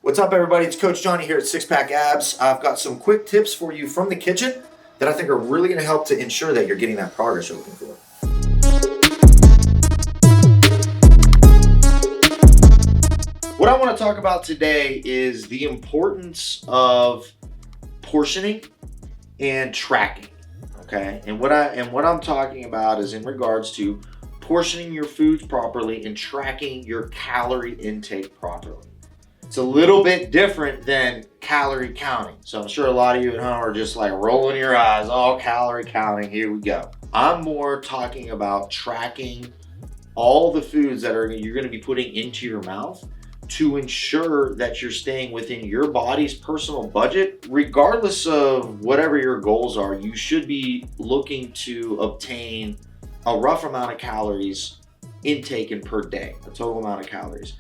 What's up, everybody? It's Coach Johnny here at SixPack Abs. I've got some quick tips for you from the kitchen that I think are really going to help to ensure that you're getting that progress you're looking for. What I want to talk about today is the importance of portioning and tracking. Okay, and what I'm talking about is in regards to portioning your foods properly and tracking your calorie intake properly. It's a little bit different than calorie counting. So I'm sure a lot of you at home are just like rolling your eyes, oh, calorie counting, here we go. I'm more talking about tracking all the foods that you're going to be putting into your mouth to ensure that you're staying within your body's personal budget. Regardless of whatever your goals are, you should be looking to obtain a rough amount of calories intake per day, a total amount of calories.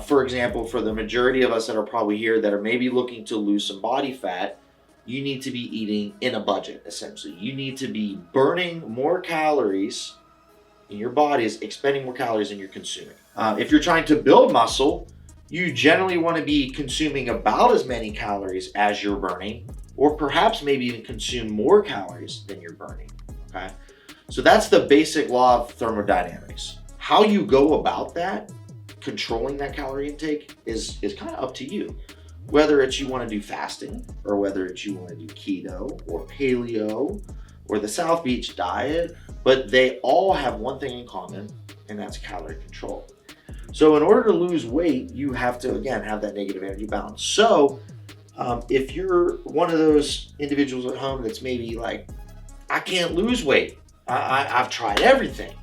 For example, for the majority of us that are probably here that are maybe looking to lose some body fat, you need to be eating in a budget, essentially. You need to be burning more calories in your body, is expending more calories than you're consuming. If you're trying to build muscle, you generally want to be consuming about as many calories as you're burning, or perhaps maybe even consume more calories than you're burning, okay? So that's the basic law of thermodynamics. How you go about that, controlling that calorie intake, is kind of up to you. Whether it's you want to do fasting, or whether it's you want to do keto or paleo or the South Beach diet, but they all have one thing in common, and that's calorie control. So in order to lose weight, you have to, again, have that negative energy balance. So if you're one of those individuals at home that's maybe like, I can't lose weight, I've tried everything.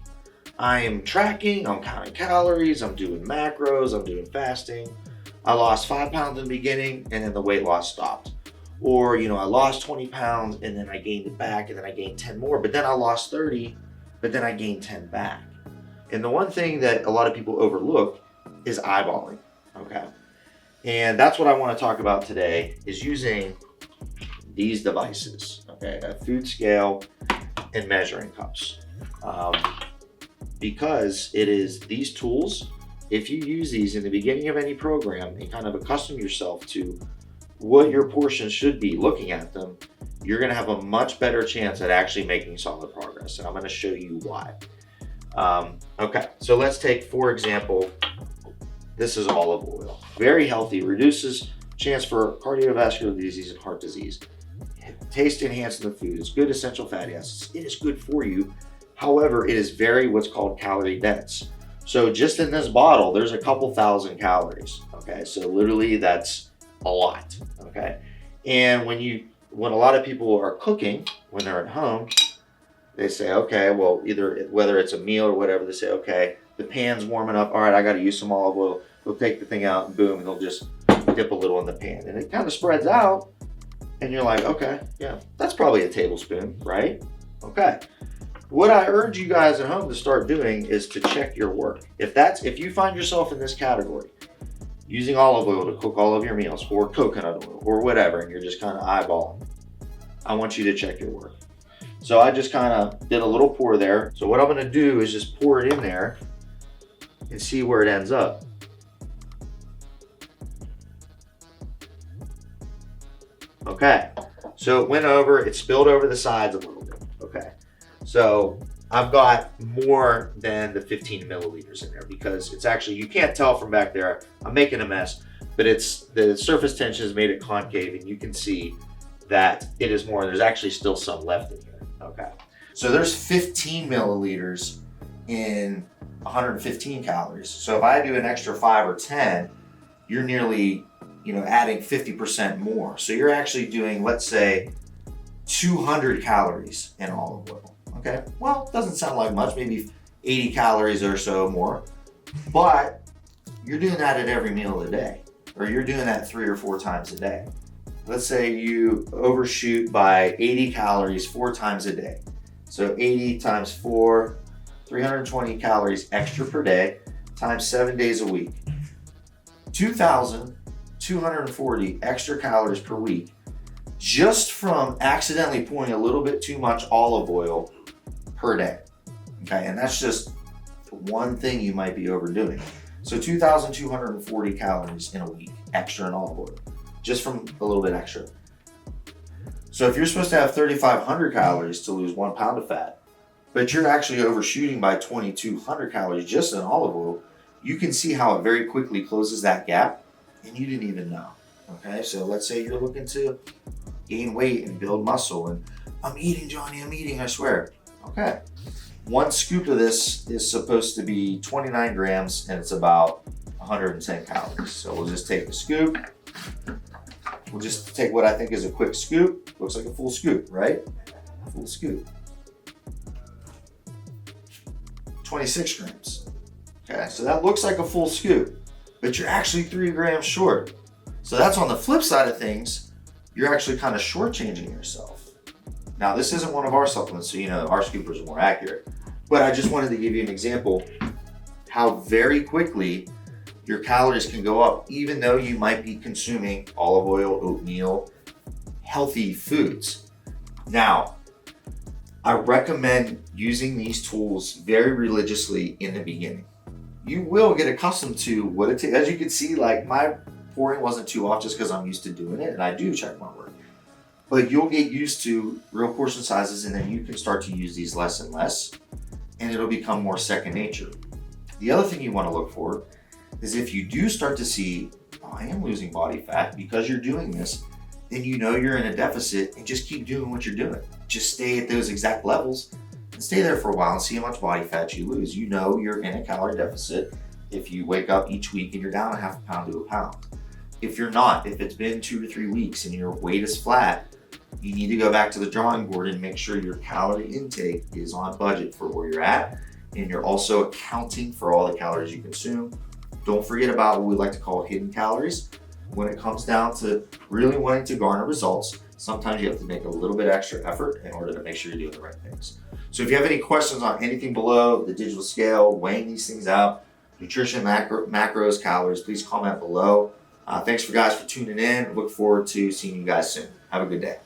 I am tracking, I'm counting calories, I'm doing macros, I'm doing fasting. I lost 5 pounds in the beginning and then the weight loss stopped. Or, I lost 20 pounds and then I gained it back and then I gained 10 more, but then I lost 30, but then I gained 10 back. And the one thing that a lot of people overlook is eyeballing, okay? And that's what I want to talk about today, is using these devices, okay? A food scale and measuring cups. Because it is these tools, if you use these in the beginning of any program and kind of accustom yourself to what your portions should be looking at them, you're going to have a much better chance at actually making solid progress. And I'm going to show you why. Okay, so let's take, for example, this is olive oil. Very healthy, reduces chance for cardiovascular disease and heart disease. Taste enhancing the food. It's good essential fatty acids. It is good for you. However, it is very what's called calorie dense. So just in this bottle, there's a couple thousand calories. Okay, so literally that's a lot. Okay, and when a lot of people are cooking, when they're at home, they say, okay, well, whether it's a meal or whatever, they say, okay, the pan's warming up. All right, I got to use some olive oil. They'll take the thing out and boom, and they'll just dip a little in the pan, and it kind of spreads out. And you're like, okay, yeah, that's probably a tablespoon, right? Okay. What I urge you guys at home to start doing is to check your work. If you find yourself in this category, using olive oil to cook all of your meals, or coconut oil, or whatever, and you're just kind of eyeballing, I want you to check your work. So I just kind of did a little pour there. So what I'm going to do is just pour it in there and see where it ends up. Okay, so it went over, it spilled over the sides a little bit. Okay, so I've got more than the 15 milliliters in there because it's actually, you can't tell from back there, I'm making a mess, but the surface tension has made it concave and you can see that it is more. There's actually still some left in here. Okay, so there's 15 milliliters in 115 calories. So if I do an extra 5 or 10, you're nearly, adding 50% more. So you're actually doing, let's say, 200 calories in olive oil. Okay, well, it doesn't sound like much, maybe 80 calories or so more, but you're doing that at every meal of the day, or you're doing that 3 or 4 times a day. Let's say you overshoot by 80 calories 4 times a day. So 80 times 4, 320 calories extra per day, times 7 days a week. 2,240 extra calories per week just from accidentally pouring a little bit too much olive oil per day. Okay, and that's just one thing you might be overdoing. So 2,240 calories in a week extra in olive oil, just from a little bit extra. So if you're supposed to have 3,500 calories to lose 1 pound of fat, but you're actually overshooting by 2,200 calories just in olive oil, you can see how it very quickly closes that gap, and you didn't even know. Okay, so let's say you're looking to gain weight and build muscle, and I'm eating, Johnny, I'm eating, I swear. Okay, 1 scoop of this is supposed to be 29 grams, and it's about 110 calories. So we'll just take the scoop. We'll just take what I think is a quick scoop. Looks like a full scoop, right? Full scoop. 26 grams. Okay, so that looks like a full scoop, but you're actually 3 grams short. So that's on the flip side of things, you're actually kind of shortchanging yourself. Now, this isn't one of our supplements, so you know our scoopers are more accurate, but I just wanted to give you an example how very quickly your calories can go up, even though you might be consuming olive oil, oatmeal, healthy foods. Now, I recommend using these tools very religiously in the beginning. You will get accustomed to what it takes. As you can see, like my pouring wasn't too off just because I'm used to doing it, and I do check my work. But you'll get used to real portion sizes, and then you can start to use these less and less, and it'll become more second nature. The other thing you want to look for is if you do start to see, oh, I am losing body fat because you're doing this, then you know you're in a deficit, and just keep doing what you're doing. Just stay at those exact levels and stay there for a while and see how much body fat you lose. You know you're in a calorie deficit if you wake up each week and you're down 0.5 pound to 1 pound. If you're not, if it's been 2 to 3 weeks and your weight is flat, you need to go back to the drawing board and make sure your calorie intake is on budget for where you're at, and you're also accounting for all the calories you consume. Don't forget about what we like to call hidden calories. When it comes down to really wanting to garner results, sometimes you have to make a little bit extra effort in order to make sure you're doing the right things. So if you have any questions on anything below, the digital scale, weighing these things out, nutrition, macros, calories, please comment below. Thanks for tuning in. Look forward to seeing you guys soon. Have a good day.